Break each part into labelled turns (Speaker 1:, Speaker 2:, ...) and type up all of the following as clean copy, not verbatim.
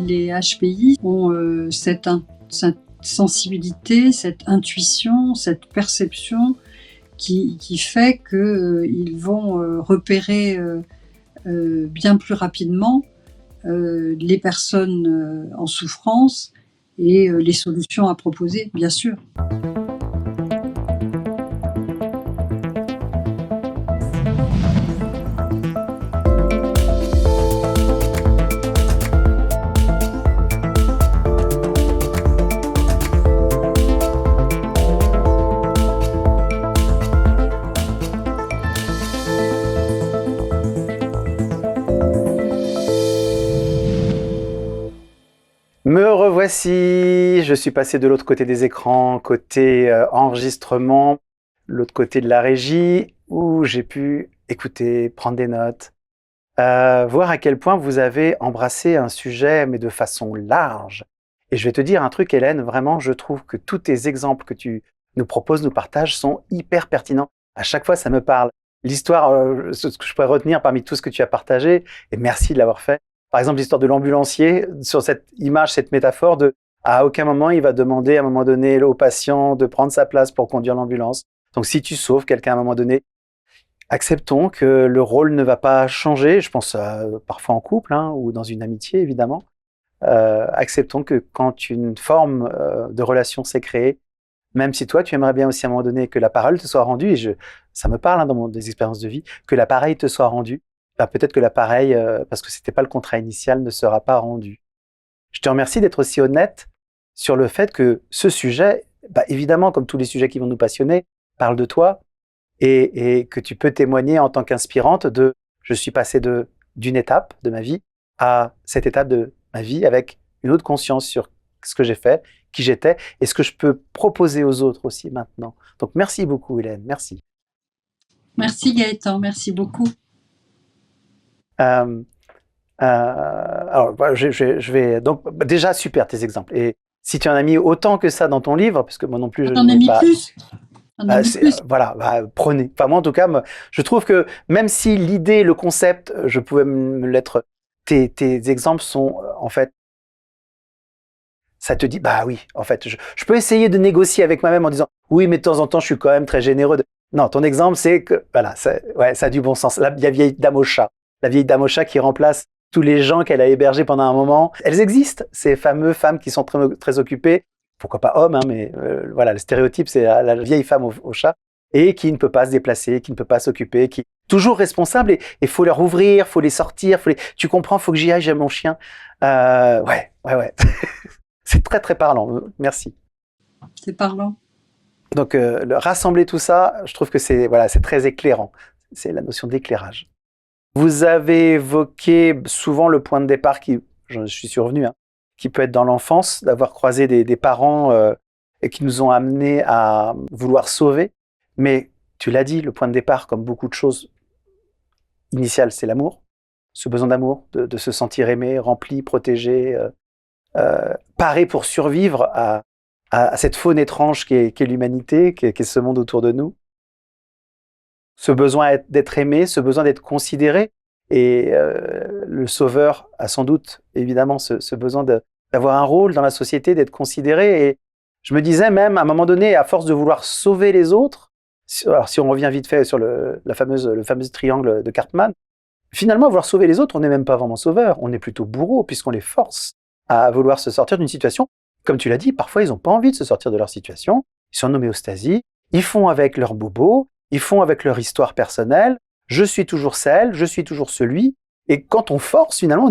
Speaker 1: les HPI ont cette sensibilité, cette intuition, cette perception qui fait qu'ils vont repérer bien plus rapidement les personnes en souffrance et les solutions à proposer, bien sûr.
Speaker 2: Me revoici, je suis passé de l'autre côté des écrans, côté enregistrement, l'autre côté de la régie, où j'ai pu écouter, prendre des notes, voir à quel point vous avez embrassé un sujet, mais de façon large. Et je vais te dire un truc, Hélène, vraiment, je trouve que tous tes exemples que tu nous proposes, nous partages, sont hyper pertinents. À chaque fois, ça me parle. L'histoire, ce que je pourrais retenir parmi tout ce que tu as partagé, et merci de l'avoir fait. Par exemple, l'histoire de l'ambulancier, sur cette image, cette métaphore de à aucun moment il va demander à un moment donné au patient de prendre sa place pour conduire l'ambulance. Donc si tu sauves quelqu'un à un moment donné, acceptons que le rôle ne va pas changer. Je pense parfois en couple ou dans une amitié évidemment. Acceptons que quand une forme de relation s'est créée, même si toi tu aimerais bien aussi à un moment donné que la parole te soit rendue, et ça me parle dans des expériences de vie, que l'appareil te soit rendu. Peut-être que l'appareil, parce que c'était pas le contrat initial, ne sera pas rendu. Je te remercie d'être aussi honnête sur le fait que ce sujet, évidemment, comme tous les sujets qui vont nous passionner, parle de toi et que tu peux témoigner en tant qu'inspirante de je suis passé d'une étape de ma vie à cette étape de ma vie avec une autre conscience sur ce que j'ai fait, qui j'étais et ce que je peux proposer aux autres aussi maintenant. Donc merci beaucoup Hélène, merci.
Speaker 1: Merci Gaëtan, merci beaucoup.
Speaker 2: Alors, je vais donc déjà super tes exemples. Et si tu en as mis autant que ça dans ton livre, parce que moi non plus, je
Speaker 1: n'en ai mis plus.
Speaker 2: Voilà, prenez. Enfin moi en tout cas, je trouve que même si l'idée, le concept, je pouvais me l'être. Tes exemples sont en fait, ça te dit oui. En fait, je peux essayer de négocier avec moi-même en disant oui, mais de temps en temps, je suis quand même très généreux. Non, ton exemple, c'est que voilà, ça a du bon sens. La vieille dame au chat. La vieille dame au chat qui remplace tous les gens qu'elle a hébergés pendant un moment. Elles existent, ces fameuses femmes qui sont très, très occupées. Pourquoi pas hommes, mais voilà, le stéréotype, c'est la vieille femme au chat et qui ne peut pas se déplacer, qui ne peut pas s'occuper, qui est toujours responsable et faut leur ouvrir, faut les sortir, tu comprends, faut que j'y aille, j'ai mon chien. Ouais. C'est très, très parlant. Merci.
Speaker 1: C'est parlant.
Speaker 2: Donc, rassembler tout ça, je trouve que c'est très éclairant. C'est la notion d'éclairage. Vous avez évoqué souvent le point de départ je suis survenu, qui peut être dans l'enfance, d'avoir croisé des parents et qui nous ont amenés à vouloir sauver. Mais tu l'as dit, le point de départ, comme beaucoup de choses initiales, c'est l'amour. Ce besoin d'amour, de se sentir aimé, rempli, protégé, paré pour survivre à cette faune étrange qu'est l'humanité, qu'est ce monde autour de nous. Ce besoin d'être aimé, ce besoin d'être considéré. Et le sauveur a sans doute, évidemment, ce besoin d'avoir un rôle dans la société, d'être considéré. Et je me disais même, à un moment donné, à force de vouloir sauver les autres, alors si on revient vite fait sur le fameux triangle de Cartman, finalement, à vouloir sauver les autres, on n'est même pas vraiment sauveur, on est plutôt bourreau, puisqu'on les force à vouloir se sortir d'une situation. Comme tu l'as dit, parfois, ils n'ont pas envie de se sortir de leur situation, ils sont en homéostasie, ils font avec leur bobo, ils font avec leur histoire personnelle, je suis toujours celle, je suis toujours celui, et quand on force, finalement,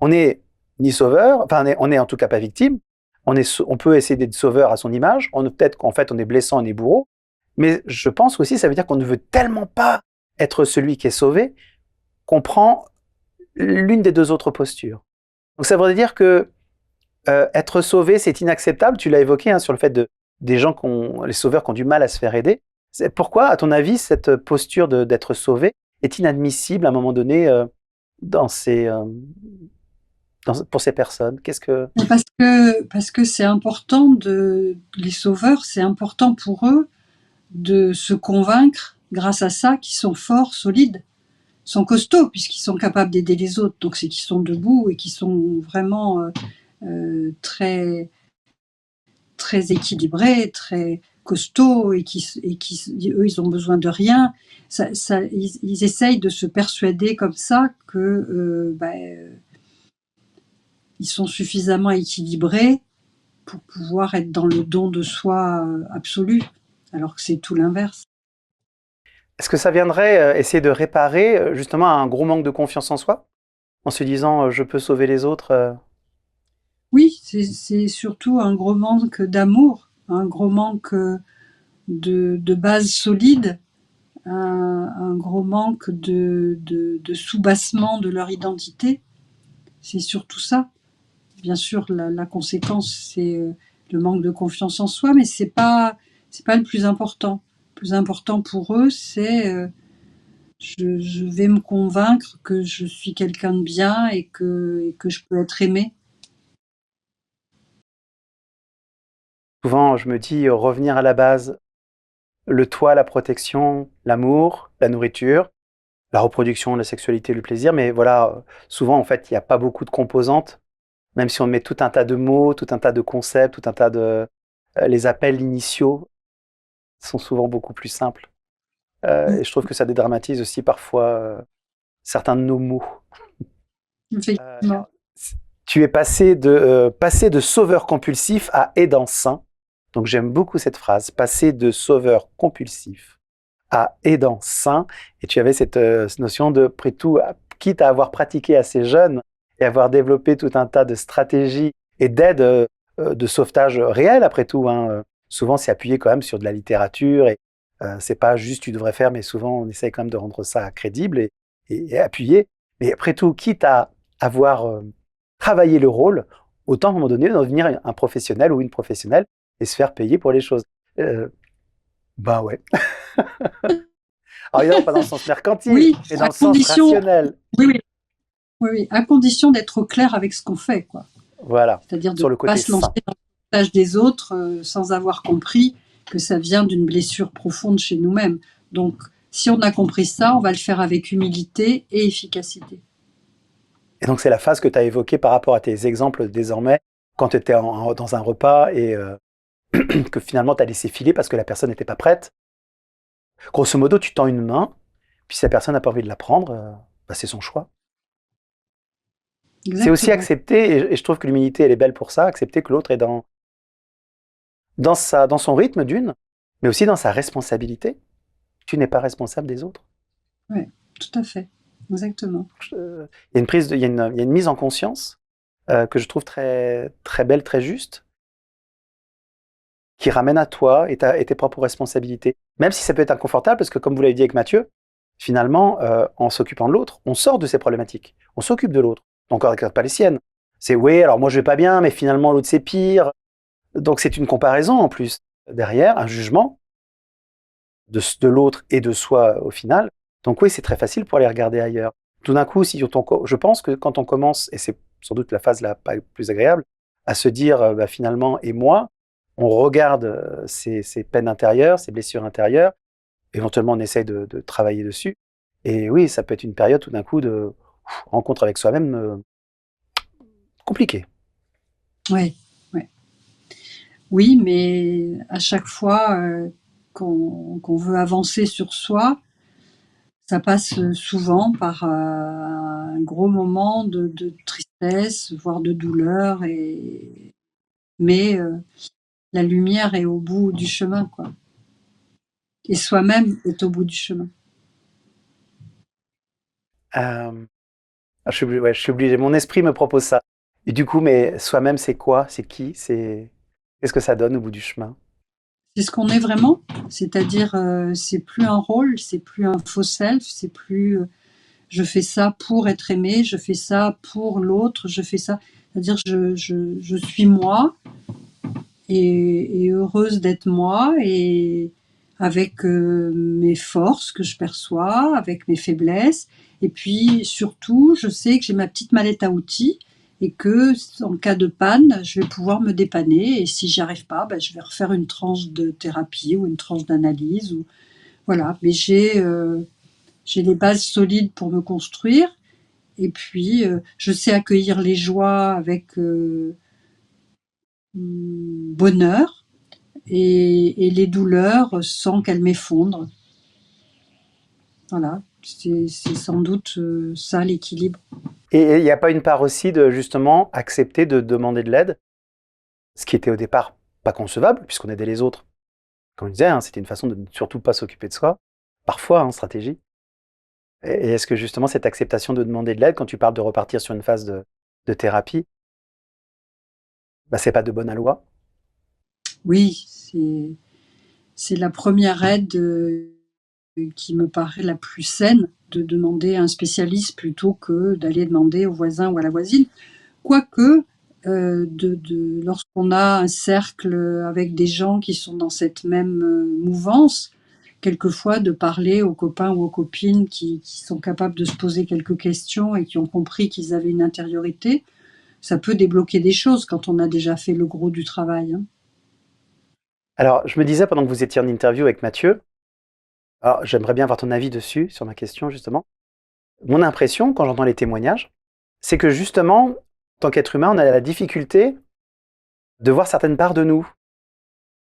Speaker 2: on est ni sauveur, enfin, on est en tout cas pas victime, on peut essayer d'être sauveur à son image, peut-être qu'en fait, on est blessant, on est bourreau, mais je pense aussi, ça veut dire qu'on ne veut tellement pas être celui qui est sauvé, qu'on prend l'une des deux autres postures. Donc ça veut dire que être sauvé, c'est inacceptable, tu l'as évoqué sur le fait des gens les sauveurs qui ont du mal à se faire aider. Pourquoi, à ton avis, cette posture d'être sauvé est inadmissible à un moment donné pour ces personnes?
Speaker 1: Parce que c'est important les sauveurs, c'est important pour eux de se convaincre, grâce à ça, qu'ils sont forts, solides. sont costauds puisqu'ils sont capables d'aider les autres. Donc c'est qu'ils sont debout et qui sont vraiment très, très équilibrés, très costauds et eux, ils ont besoin de rien. Ils essayent de se persuader comme ça que ils sont suffisamment équilibrés pour pouvoir être dans le don de soi absolu, alors que c'est tout l'inverse.
Speaker 2: Est-ce que ça viendrait essayer de réparer justement un gros manque de confiance en soi, en se disant je peux sauver les autres
Speaker 1: Oui, c'est surtout un gros manque d'amour, un gros manque de base solide, un gros manque de soubassement de leur identité. C'est surtout ça. Bien sûr, la conséquence, c'est le manque de confiance en soi, mais c'est pas le plus important. Le plus important pour eux, c'est je vais me convaincre que je suis quelqu'un de bien et que je peux être aimée.
Speaker 2: Souvent, je me dis revenir à la base, le toit, la protection, l'amour, la nourriture, la reproduction, la sexualité, le plaisir. Mais voilà, souvent, en fait, il n'y a pas beaucoup de composantes. Même si on met tout un tas de mots, tout un tas de concepts, tout un tas de... les appels initiaux sont souvent beaucoup plus simples. Et je trouve que ça dédramatise aussi parfois certains de nos mots.
Speaker 1: Effectivement.
Speaker 2: Tu es passé de sauveur compulsif à aidant sain. Donc j'aime beaucoup cette phrase, passer de sauveur compulsif à aidant sain. Et tu avais cette notion de, après tout, quitte à avoir pratiqué assez jeune et avoir développé tout un tas de stratégies et d'aides de sauvetage réel, après tout. Hein. Souvent, c'est appuyé quand même sur de la littérature et c'est pas juste tu devrais faire, mais souvent on essaye quand même de rendre ça crédible et appuyé. Mais après tout, quitte à avoir travaillé le rôle, autant à un moment donné devenir un professionnel ou une professionnelle et se faire payer pour les choses. Ben ouais. Alors évidemment, pas dans le sens mercantile,
Speaker 1: Oui,
Speaker 2: mais dans le sens rationnel.
Speaker 1: Oui, oui. Oui, oui, à condition d'être au clair avec ce qu'on fait, quoi.
Speaker 2: Voilà,
Speaker 1: C'est-à-dire de
Speaker 2: sur
Speaker 1: ne
Speaker 2: le
Speaker 1: pas
Speaker 2: côté
Speaker 1: se lancer
Speaker 2: sain.
Speaker 1: dans le partage des autres sans avoir compris que ça vient d'une blessure profonde chez nous-mêmes. Donc, si on a compris ça, on va le faire avec humilité et efficacité.
Speaker 2: Et donc c'est la phase que tu as évoquée par rapport à tes exemples désormais, quand tu étais dans un repas et que finalement tu as laissé filer parce que la personne n'était pas prête. Grosso modo, tu tends une main, puis si la personne n'a pas envie de la prendre, bah, c'est son choix. C'est aussi
Speaker 1: Exactement.
Speaker 2: accepter, et je trouve que l'humilité, elle est belle pour ça, accepter que l'autre est dans son rythme d'une, mais aussi dans sa responsabilité. Tu n'es pas responsable des autres.
Speaker 1: Oui, tout à fait. Exactement.
Speaker 2: Il y a une prise, il y a une mise en conscience que je trouve très, très belle, très juste, qui ramène à toi et tes propres responsabilités. Même si ça peut être inconfortable, parce que comme vous l'avez dit avec Mathieu, finalement, en s'occupant de l'autre, on sort de ses problématiques. On s'occupe de l'autre. Donc on ne regarde pas les siennes. C'est oui, alors moi je vais pas bien, mais finalement l'autre c'est pire. Donc c'est une comparaison en plus. Derrière, un jugement de l'autre et de soi au final. Donc oui, c'est très facile pour aller regarder ailleurs. Tout d'un coup, je pense que quand on commence, et c'est sans doute la phase la plus agréable, à se dire bah, finalement, et moi, on regarde ses peines intérieures, ses blessures intérieures, éventuellement on essaye de travailler dessus. Et oui, ça peut être une période tout d'un coup de rencontre avec soi-même compliquée.
Speaker 1: Oui, ouais. Oui, mais à chaque fois qu'on veut avancer sur soi, ça passe souvent par un gros moment de tristesse, voire de douleur, mais la lumière est au bout du chemin, quoi. Et soi-même est au bout du chemin.
Speaker 2: Euh, je suis obligé. Mon esprit me propose ça. Et du coup, mais soi-même, c'est quoi? C'est qui? Qu'est-ce que ça donne au bout du chemin?
Speaker 1: C'est ce qu'on est vraiment, c'est-à-dire c'est plus un rôle, c'est plus un faux self, c'est plus je fais ça pour être aimé, je fais ça pour l'autre, je fais ça, c'est-à-dire je suis moi et heureuse d'être moi et avec mes forces que je perçois, avec mes faiblesses. Et puis surtout, je sais que j'ai ma petite mallette à outils et que en cas de panne, je vais pouvoir me dépanner. Et si j'y arrive pas, ben, je vais refaire une tranche de thérapie ou une tranche d'analyse. Ou... Voilà. Mais j'ai les bases solides pour me construire. Et puis, je sais accueillir les joies avec bonheur et les douleurs sans qu'elles m'effondrent. Voilà, c'est sans doute ça l'équilibre.
Speaker 2: Et il n'y a pas une part aussi de justement accepter de demander de l'aide, ce qui était au départ pas concevable, puisqu'on aidait les autres. Comme je disais, hein, c'était une façon de ne surtout pas s'occuper de soi, parfois en stratégie. Et est-ce que justement cette acceptation de demander de l'aide, quand tu parles de repartir sur une phase de thérapie, bah, c'est pas de bonne loi?
Speaker 1: Oui, c'est la première aide qui me paraît la plus saine, de demander à un spécialiste plutôt que d'aller demander au voisin ou à la voisine. Quoique, lorsqu'on a un cercle avec des gens qui sont dans cette même mouvance, quelquefois de parler aux copains ou aux copines qui sont capables de se poser quelques questions et qui ont compris qu'ils avaient une intériorité, ça peut débloquer des choses quand on a déjà fait le gros du travail. Hein.
Speaker 2: Alors, je me disais pendant que vous étiez en interview avec Mathieu, alors j'aimerais bien avoir ton avis dessus, sur ma question justement. Mon impression, quand j'entends les témoignages, c'est que justement, en tant qu'être humain, on a la difficulté de voir certaines parts de nous.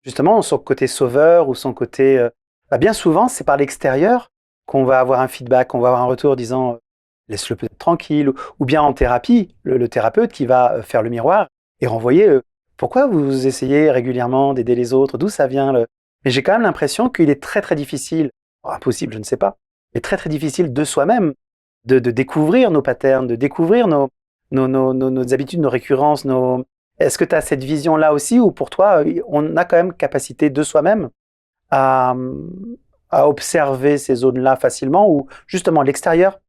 Speaker 2: Justement, son côté sauveur ou son côté... bah bien souvent, c'est par l'extérieur qu'on va avoir un feedback, qu'on va avoir un retour disant laisse-le peut-être tranquille, ou bien en thérapie, le thérapeute qui va faire le miroir et renvoyer pourquoi vous essayez régulièrement d'aider les autres, d'où ça vient Mais j'ai quand même l'impression qu'il est très très difficile, impossible, je ne sais pas, mais très très difficile de soi-même de découvrir nos patterns, de découvrir nos habitudes, nos récurrences, nos... Est-ce que tu as cette vision-là aussi, ou pour toi, on a quand même capacité de soi-même à, à observer ces zones-là facilement, ou justement l'extérieur,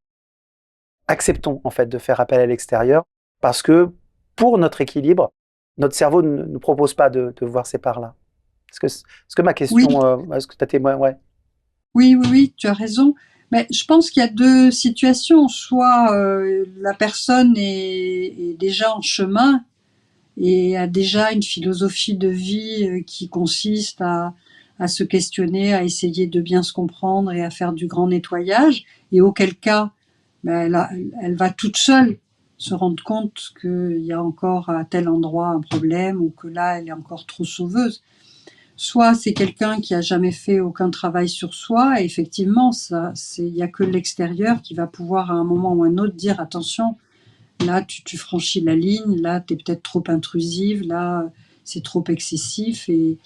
Speaker 2: acceptons en fait de faire appel à l'extérieur, parce que pour notre équilibre, notre cerveau ne nous propose pas de voir ces parts-là. Est-ce que ma
Speaker 1: Oui,
Speaker 2: question, est-ce que tu as témoin, ouais.
Speaker 1: oui, tu as raison. Mais je pense qu'il y a deux situations. Soit la personne est déjà en chemin et a déjà une philosophie de vie qui consiste à se questionner, à essayer de bien se comprendre et à faire du grand nettoyage, et auquel cas, ben, elle va toute seule se rendre compte qu'il y a encore à tel endroit un problème, ou que là, elle est encore trop sauveuse. Soit c'est quelqu'un qui a jamais fait aucun travail sur soi, et effectivement, il n'y a que l'extérieur qui va pouvoir à un moment ou un autre dire attention, là, tu franchis la ligne, là, tu es peut-être trop intrusive, là, c'est trop excessif, et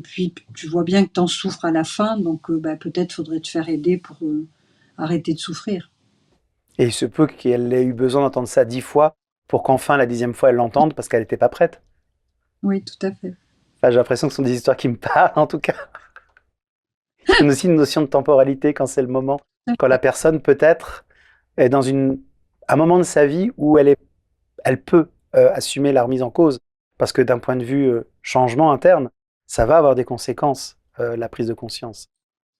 Speaker 1: puis tu vois bien que tu en souffres à la fin, donc peut-être faudrait te faire aider pour arrêter de souffrir.
Speaker 2: Et il se peut qu'elle ait eu besoin d'entendre ça 10 fois pour qu'enfin la 10e fois elle l'entende parce qu'elle n'était pas prête.
Speaker 1: Oui, tout à fait.
Speaker 2: Enfin, j'ai l'impression que ce sont des histoires qui me parlent en tout cas. Il y a aussi une notion de temporalité quand c'est le moment, quand la personne peut-être est dans un moment de sa vie où elle peut assumer la remise en cause. Parce que d'un point de vue changement interne, ça va avoir des conséquences, la prise de conscience.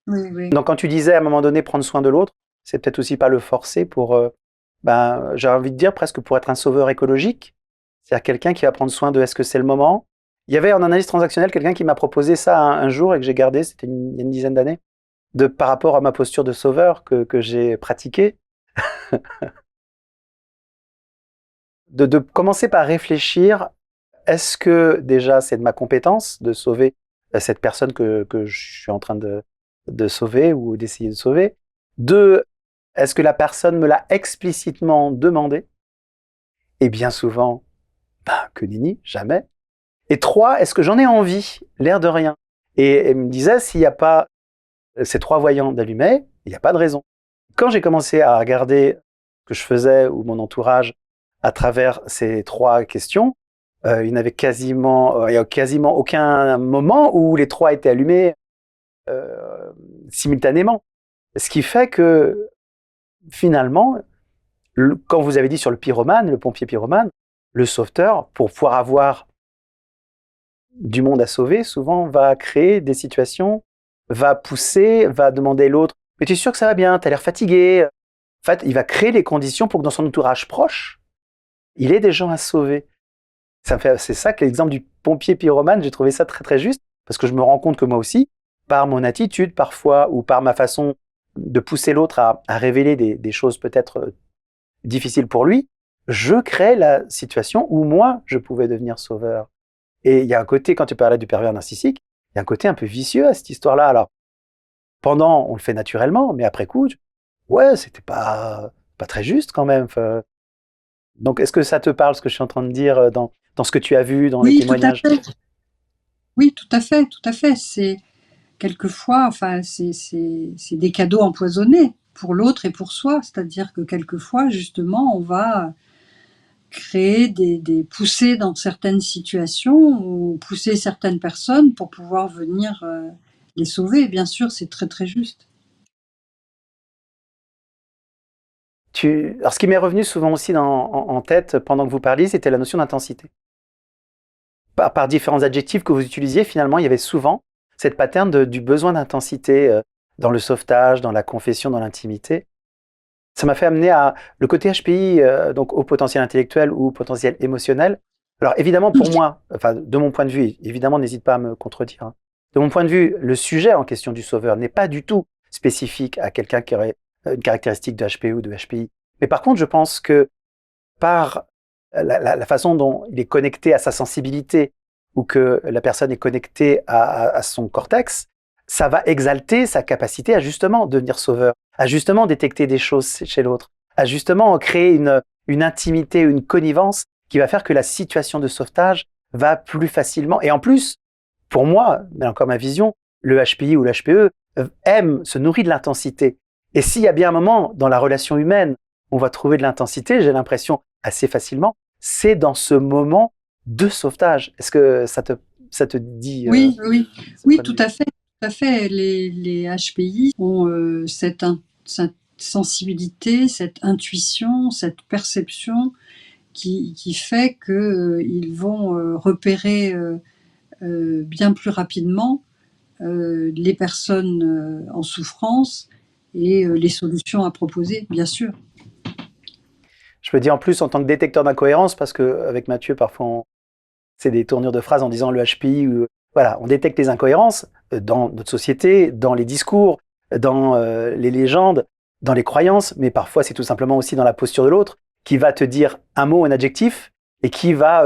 Speaker 1: Oui, oui.
Speaker 2: Donc quand tu disais à un moment donné prendre soin de l'autre, c'est peut-être aussi pas le forcer pour, j'ai envie de dire presque pour être un sauveur écologique, c'est-à-dire quelqu'un qui va prendre soin de est-ce que c'est le moment. Il y avait en analyse transactionnelle quelqu'un qui m'a proposé ça un jour et que j'ai gardé, c'était il y a une dizaine d'années, par rapport à ma posture de sauveur que j'ai pratiquée, de commencer par réfléchir, est-ce que déjà c'est de ma compétence de sauver cette personne que je suis en train de sauver ou d'essayer de sauver. Deux, est-ce que la personne me l'a explicitement demandé? Et bien souvent, que nenni, jamais. Et trois, est-ce que j'en ai envie? L'air de rien. Et elle me disait, s'il n'y a pas ces trois voyants d'allumés, il n'y a pas de raison. Quand j'ai commencé à regarder ce que je faisais ou mon entourage à travers ces trois questions, il n'y avait quasiment aucun moment où les trois étaient allumés simultanément. Ce qui fait que finalement, quand vous avez dit sur le pyromane, le pompier pyromane, le sauveteur, pour pouvoir avoir du monde à sauver, souvent va créer des situations, va pousser, va demander à l'autre « Mais tu es sûr que ça va bien? Tu as l'air fatigué ?» En fait, il va créer les conditions pour que dans son entourage proche, il ait des gens à sauver. C'est ça que l'exemple du pompier pyromane, j'ai trouvé ça très très juste, parce que je me rends compte que moi aussi, par mon attitude parfois, ou par ma façon de pousser l'autre à révéler des choses peut-être difficiles pour lui, je crée la situation où moi, je pouvais devenir sauveur. Et il y a un côté, quand tu parlais du pervers narcissique, il y a un côté un peu vicieux à cette histoire-là. Alors, pendant, on le fait naturellement, mais après coup, ouais, c'était pas très juste quand même. Donc, est-ce que ça te parle, ce que je suis en train de dire dans ce que tu as vu, dans les
Speaker 1: Oui, tout à
Speaker 2: témoignages?
Speaker 1: fait. Oui, tout à fait, tout à fait. C'est quelquefois, enfin, c'est des cadeaux empoisonnés pour l'autre et pour soi. C'est-à-dire que quelquefois, justement, on va créer des pousser dans certaines situations ou pousser certaines personnes pour pouvoir venir les sauver. Bien sûr, c'est très très juste.
Speaker 2: Alors, ce qui m'est revenu souvent aussi en tête pendant que vous parliez, c'était la notion d'intensité. Par différents adjectifs que vous utilisiez, finalement, il y avait souvent cette pattern du besoin d'intensité dans le sauvetage, dans la confession, dans l'intimité. Ça m'a fait amener à le côté HPI, donc au potentiel intellectuel ou au potentiel émotionnel. Alors évidemment, pour moi, enfin de mon point de vue, évidemment, n'hésite pas à me contredire, hein. De mon point de vue, le sujet en question du sauveur n'est pas du tout spécifique à quelqu'un qui aurait une caractéristique de HPI ou de HPI. Mais par contre, je pense que par la façon dont il est connecté à sa sensibilité ou que la personne est connectée à son cortex, ça va exalter sa capacité à justement devenir sauveur, à justement détecter des choses chez l'autre, à justement créer une intimité, une connivence qui va faire que la situation de sauvetage va plus facilement. Et en plus, pour moi, mais encore ma vision, le HPI ou l'HPE se nourrit de l'intensité. Et s'il y a bien un moment dans la relation humaine où on va trouver de l'intensité, j'ai l'impression assez facilement, c'est dans ce moment de sauvetage. Est-ce que ça te dit
Speaker 1: Oui, oui,
Speaker 2: ce
Speaker 1: oui,
Speaker 2: point de
Speaker 1: tout
Speaker 2: vue?
Speaker 1: à fait, tout à fait. Les HPI ont cette sensibilité, cette intuition, cette perception qui fait qu'ils vont repérer bien plus rapidement les personnes en souffrance et les solutions à proposer, bien sûr.
Speaker 2: Je me dis en plus en tant que détecteur d'incohérence, parce qu'avec Mathieu, parfois, c'est des tournures de phrases en disant le HPI, voilà, on détecte les incohérences dans notre société, dans les discours, dans les légendes, dans les croyances, mais parfois c'est tout simplement aussi dans la posture de l'autre qui va te dire un mot, un adjectif, et qui va,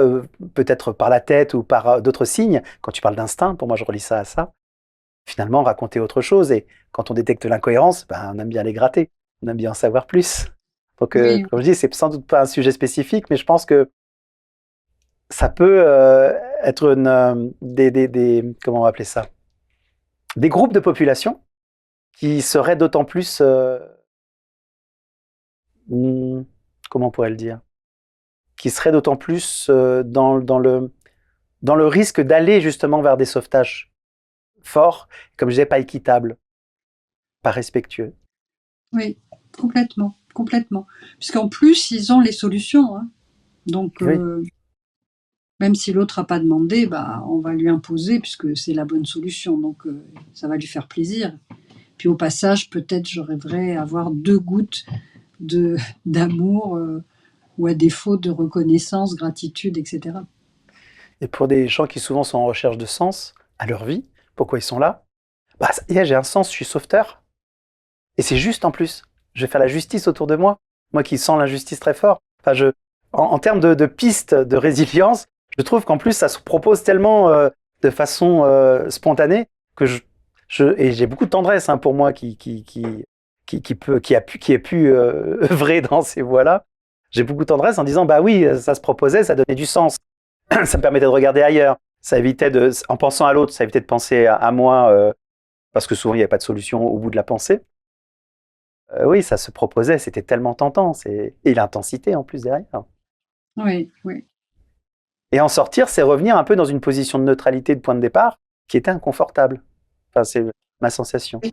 Speaker 2: peut-être par la tête ou par d'autres signes, quand tu parles d'instinct, pour moi je relis ça à ça, finalement raconter autre chose. Et quand on détecte l'incohérence, ben, on aime bien les gratter, on aime bien en savoir plus. Donc,
Speaker 1: Oui,
Speaker 2: comme je dis, c'est sans doute pas un sujet spécifique, mais je pense que ça peut être comment on va appeler ça, des groupes de population qui seraient d'autant plus, hmm, comment on pourrait le dire, qui seraient d'autant plus dans le risque d'aller justement vers des sauvetages forts, comme je disais, pas équitables, pas respectueux.
Speaker 1: oui, complètement, complètement. Puisqu'en plus, ils ont les solutions, hein. Donc,
Speaker 2: Oui.
Speaker 1: même si l'autre n'a pas demandé, bah, on va lui imposer puisque c'est la bonne solution. Donc, ça va lui faire plaisir. Puis au passage, peut-être je rêverais avoir 2 gouttes d'amour ou à défaut de reconnaissance, gratitude, etc.
Speaker 2: Et pour des gens qui souvent sont en recherche de sens à leur vie, pourquoi ils sont là, bah, j'ai un sens, je suis sauveteur. Et c'est juste en plus. Je vais faire la justice autour de moi. Moi qui sens l'injustice très fort. Enfin, en termes de pistes de résilience, je trouve qu'en plus, ça se propose tellement de façon spontanée que et j'ai beaucoup de tendresse hein, pour moi qui a pu œuvrer dans ces voies-là. J'ai beaucoup de tendresse en disant, bah oui, ça se proposait, ça donnait du sens. Ça me permettait de regarder ailleurs. Ça évitait en pensant à l'autre, ça évitait de penser à moi, parce que souvent il n'y avait pas de solution au bout de la pensée. Oui, ça se proposait, c'était tellement tentant. Et l'intensité en plus derrière.
Speaker 1: Oui, oui.
Speaker 2: Et en sortir, c'est revenir un peu dans une position de neutralité de point de départ qui était inconfortable. Enfin, c'est ma sensation.
Speaker 1: Oui,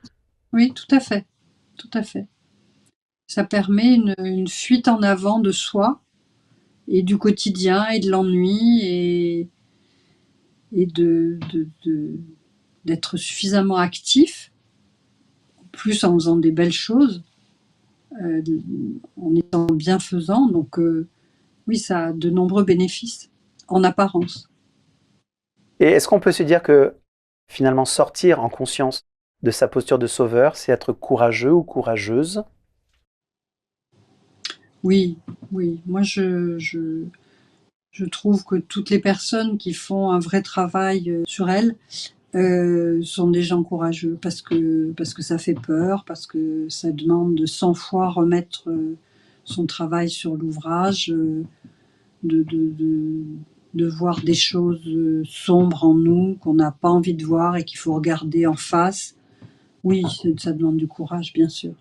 Speaker 1: oui, tout à fait. Tout à fait. Ça permet une fuite en avant de soi et du quotidien et de l'ennui et d'être suffisamment actif, plus en faisant des belles choses, euh, en étant bienfaisant. Donc, oui, ça a de nombreux bénéfices, en apparence.
Speaker 2: Et est-ce qu'on peut se dire que finalement sortir en conscience de sa posture de sauveur, c'est être courageux ou courageuse.
Speaker 1: Oui, oui. Moi, je trouve que toutes les personnes qui font un vrai travail sur elles sont des gens courageux parce que ça fait peur, parce que ça demande de 100 fois remettre son travail sur l'ouvrage, de, de, de, de voir des choses sombres en nous qu'on n'a pas envie de voir et qu'il faut regarder en face. Oui, ça demande du courage, bien sûr.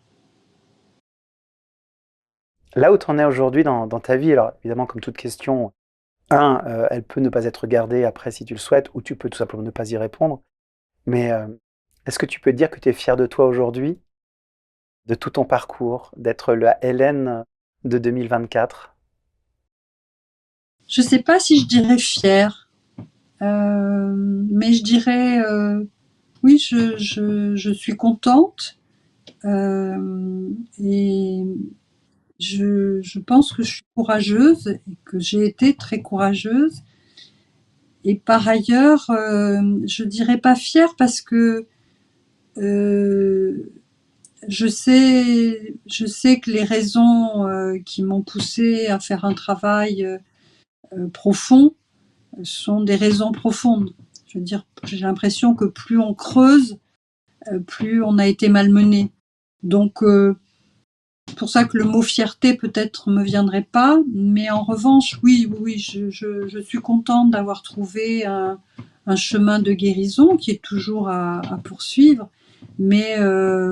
Speaker 2: Là où tu en es aujourd'hui dans ta vie, alors évidemment, comme toute question, elle peut ne pas être gardée après si tu le souhaites, ou tu peux tout simplement ne pas y répondre. Mais est-ce que tu peux dire que tu es fier de toi aujourd'hui, de tout ton parcours, d'être la Hélène de 2024?
Speaker 1: Je sais pas si je dirais fière, mais je dirais oui, je suis contente et je pense que je suis courageuse et que j'ai été très courageuse. Et par ailleurs, je dirais pas fière parce que euh, je sais que les raisons qui m'ont poussée à faire un travail profond sont des raisons profondes. Je veux dire, j'ai l'impression que plus on creuse, plus on a été malmené. Donc, c'est pour ça que le mot fierté peut-être me viendrait pas, mais en revanche, oui, oui, oui, je suis contente d'avoir trouvé un chemin de guérison qui est toujours à poursuivre. Mais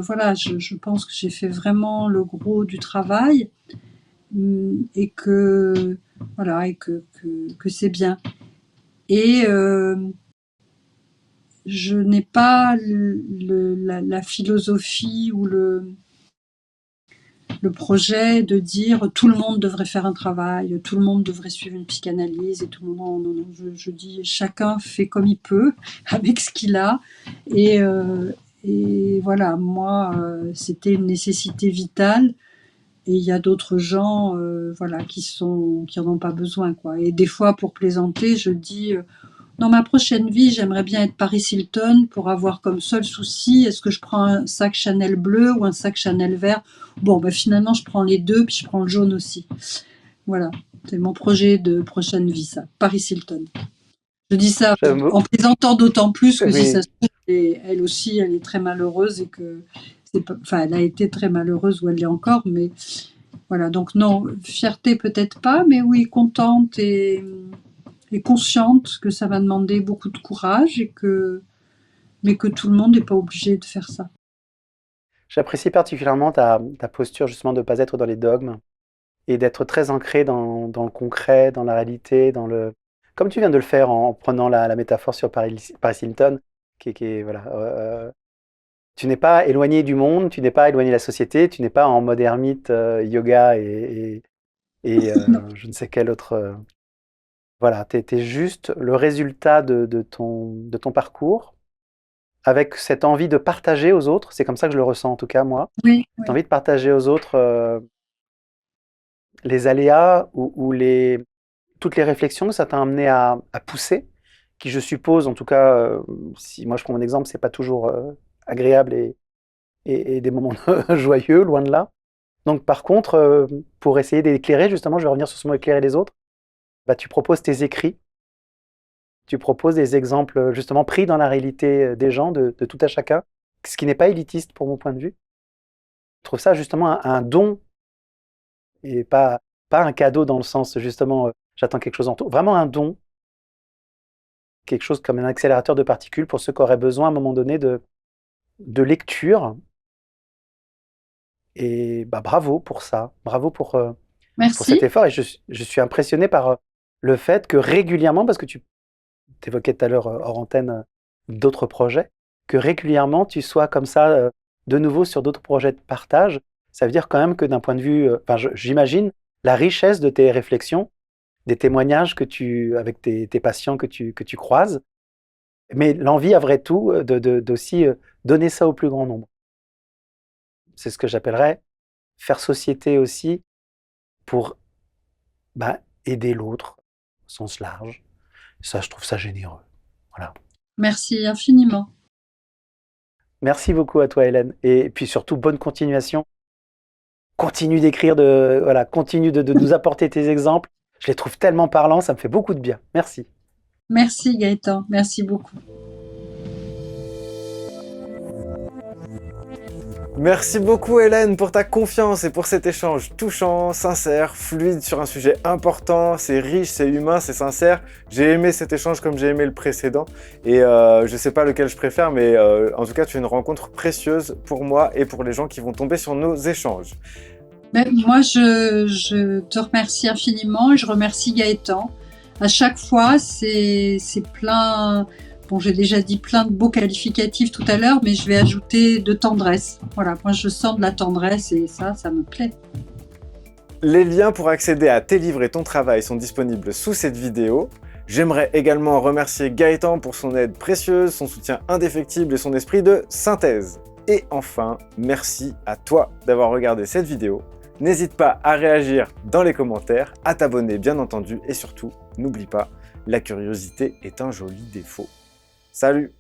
Speaker 1: voilà, je pense que j'ai fait vraiment le gros du travail et que voilà et que c'est bien. Et je n'ai pas la philosophie ou le projet de dire tout le monde devrait faire un travail, tout le monde devrait suivre une psychanalyse et tout le monde. Non, non, je dis chacun fait comme il peut avec ce qu'il a et voilà, moi c'était une nécessité vitale et il y a d'autres gens voilà qui en ont pas besoin quoi. Et des fois pour plaisanter, je dis dans ma prochaine vie, j'aimerais bien être Paris Hilton pour avoir comme seul souci, est-ce que je prends un sac Chanel bleu ou un sac Chanel vert? Bon, bah finalement, je prends les deux, puis je prends le jaune aussi. Voilà, c'est mon projet de prochaine vie, ça. Paris Hilton. Je dis ça
Speaker 2: J'aime
Speaker 1: en plaisantant d'autant plus que si ça
Speaker 2: Oui,
Speaker 1: se trouve, elle aussi, elle est très malheureuse et que enfin, elle a été très malheureuse ou elle l'est encore, mais voilà. Donc non, fierté peut-être pas, mais oui, contente et consciente que ça va demander beaucoup de courage mais que tout le monde n'est pas obligé de faire ça.
Speaker 2: j'apprécie particulièrement ta posture justement de ne pas être dans les dogmes et d'être très ancré dans le concret, dans la réalité, comme tu viens de le faire en prenant la métaphore sur Paris Hilton, voilà, tu n'es pas éloigné du monde, tu n'es pas éloigné de la société, tu n'es pas en mode ermite, yoga
Speaker 1: Non.
Speaker 2: je ne sais quel autre. Voilà, tu es juste le résultat de ton parcours, avec cette envie de partager aux autres. C'est comme ça que je le ressens en tout cas, moi.
Speaker 1: Oui,
Speaker 2: Cette
Speaker 1: oui.
Speaker 2: envie de partager aux autres les aléas ou toutes les réflexions que ça t'a amené à pousser, qui je suppose, en tout cas, si moi je prends mon exemple, c'est pas toujours agréable et des moments joyeux, loin de là. Donc par contre, pour essayer d'éclairer, justement, je vais revenir sur ce mot éclairer les autres, bah, tu proposes tes écrits, tu proposes des exemples justement pris dans la réalité des gens, de tout à chacun, ce qui n'est pas élitiste pour mon point de vue. Je trouve ça justement un don et pas un cadeau dans le sens justement j'attends quelque chose en retour, vraiment un don, quelque chose comme un accélérateur de particules pour ceux qui auraient besoin à un moment donné de lecture. Et bah, bravo pour ça, bravo pour cet
Speaker 1: Merci.
Speaker 2: effort. Et je suis impressionné par le fait que régulièrement, parce que tu évoquais tout à l'heure hors antenne d'autres projets, que régulièrement tu sois comme ça de nouveau sur d'autres projets de partage. Ça veut dire quand même que d'un point de vue, j'imagine la richesse de tes réflexions, des témoignages avec tes patients que tu croises, mais l'envie, à vrai tout, d'aussi donner ça au plus grand nombre. C'est ce que j'appellerais faire société aussi pour bah, aider l'autre au sens large. Ça, je trouve ça généreux. Voilà.
Speaker 1: Merci infiniment.
Speaker 2: Merci beaucoup à toi, Hélène. Et puis surtout, bonne continuation. Continue d'écrire, voilà, continue de nous apporter tes exemples. Je les trouve tellement parlants, ça me fait beaucoup de bien. Merci.
Speaker 1: Merci Gaëtan, merci beaucoup.
Speaker 3: Merci beaucoup Hélène pour ta confiance et pour cet échange touchant, sincère, fluide sur un sujet important. C'est riche, c'est humain, c'est sincère. J'ai aimé cet échange comme j'ai aimé le précédent. Et je sais pas lequel je préfère, mais en tout cas, tu es une rencontre précieuse pour moi et pour les gens qui vont tomber sur nos échanges.
Speaker 1: Mais moi, je te remercie infiniment et je remercie Gaëtan. À chaque fois, c'est plein. Bon, j'ai déjà dit plein de beaux qualificatifs tout à l'heure, mais je vais ajouter de tendresse. Voilà, moi je sens de la tendresse et ça me plaît.
Speaker 3: Les liens pour accéder à tes livres et ton travail sont disponibles sous cette vidéo. J'aimerais également remercier Gaëtan pour son aide précieuse, son soutien indéfectible et son esprit de synthèse. Et enfin, merci à toi d'avoir regardé cette vidéo. N'hésite pas à réagir dans les commentaires, à t'abonner bien entendu et surtout, n'oublie pas, la curiosité est un joli défaut. Salut!